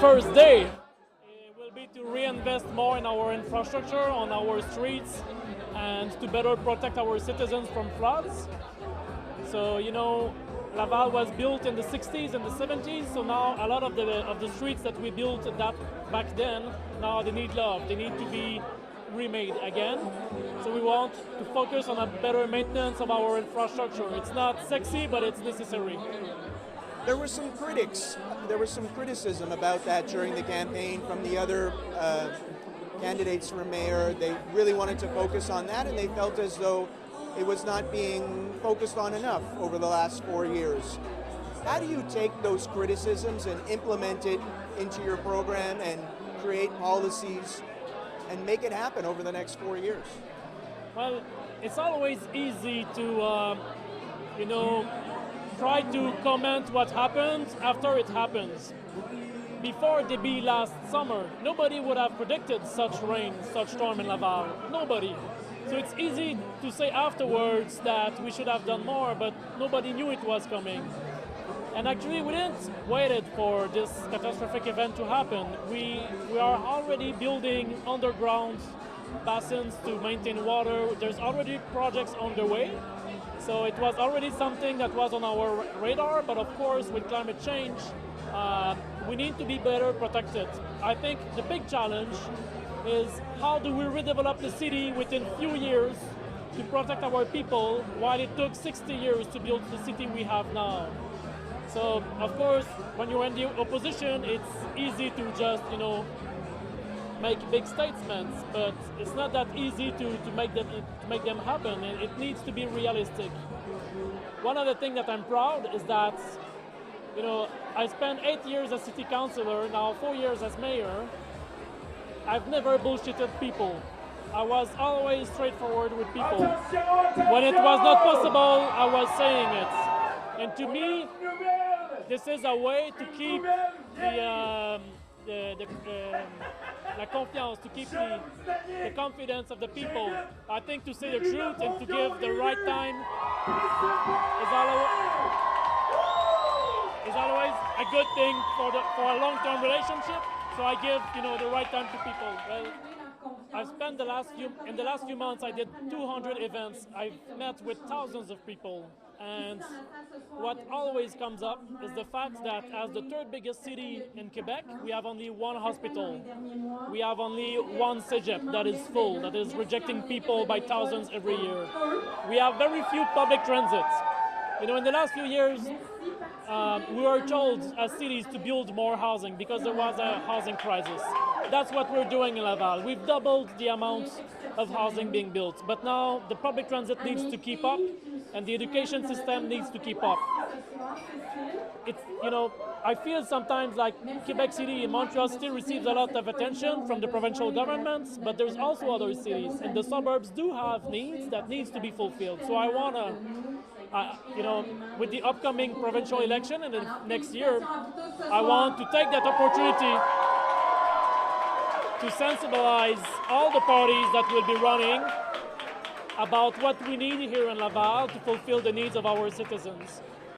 first day will be to reinvest more in our infrastructure, on our streets, and to better protect our citizens from floods. So, Laval was built in the 60s and the 70s, so now a lot of the streets that we built back then, now they need love. They need to be remade again. So we want to focus on a better maintenance of our infrastructure. It's not sexy, but it's necessary. There were some critics. There was some criticism about that during the campaign from the other candidates for mayor. They really wanted to focus on that, and they felt as though it was not being focused on enough over the last 4 years. How do you take those criticisms and implement it into your program and create policies and make it happen over the next 4 years? Well, it's always easy to, try to comment what happened after it happens. Before the bee last summer, nobody would have predicted such rain, such storm in Laval. Nobody. So it's easy to say afterwards that we should have done more, but nobody knew it was coming. And actually, we didn't wait for this catastrophic event to happen. We are already building underground basins to maintain water. There's already projects on the way. So it was already something that was on our radar, but of course, with climate change, we need to be better protected. I think the big challenge is how do we redevelop the city within few years to protect our people while it took 60 years to build the city we have now. So, of course, when you're in the opposition, it's easy to just, make big statements, but it's not that easy to make them happen, and it needs to be realistic. One of the things that I'm proud is that, I spent 8 years as city councilor, now 4 years as mayor. I've never bullshitted people. I was always straightforward with people. When it was not possible, I was saying it. And to me, this is a way to keep la confiance, to keep the confidence of the people. I think to say the truth and to give the right time is always a good thing for a long-term relationship. So I give, the right time to people. Well, I've spent in the last few months, I did 200 events. I've met with thousands of people. And what always comes up is the fact that as the third biggest city in Quebec, we have only one hospital. We have only one cégep that is full, that is rejecting people by thousands every year. We have very few public transits. In the last few years, we were told as cities to build more housing because there was a housing crisis. That's what we're doing in Laval. We've doubled the amount of housing being built. But now the public transit needs to keep up and the education system needs to keep up. It's, I feel sometimes like Quebec City and Montreal still receives a lot of attention from the provincial governments, but there's also other cities, and the suburbs do have needs that needs to be fulfilled. So I want to, with the upcoming provincial election and next year, I want to take that opportunity to sensibilize all the parties that will be running about what we need here in Laval to fulfill the needs of our citizens.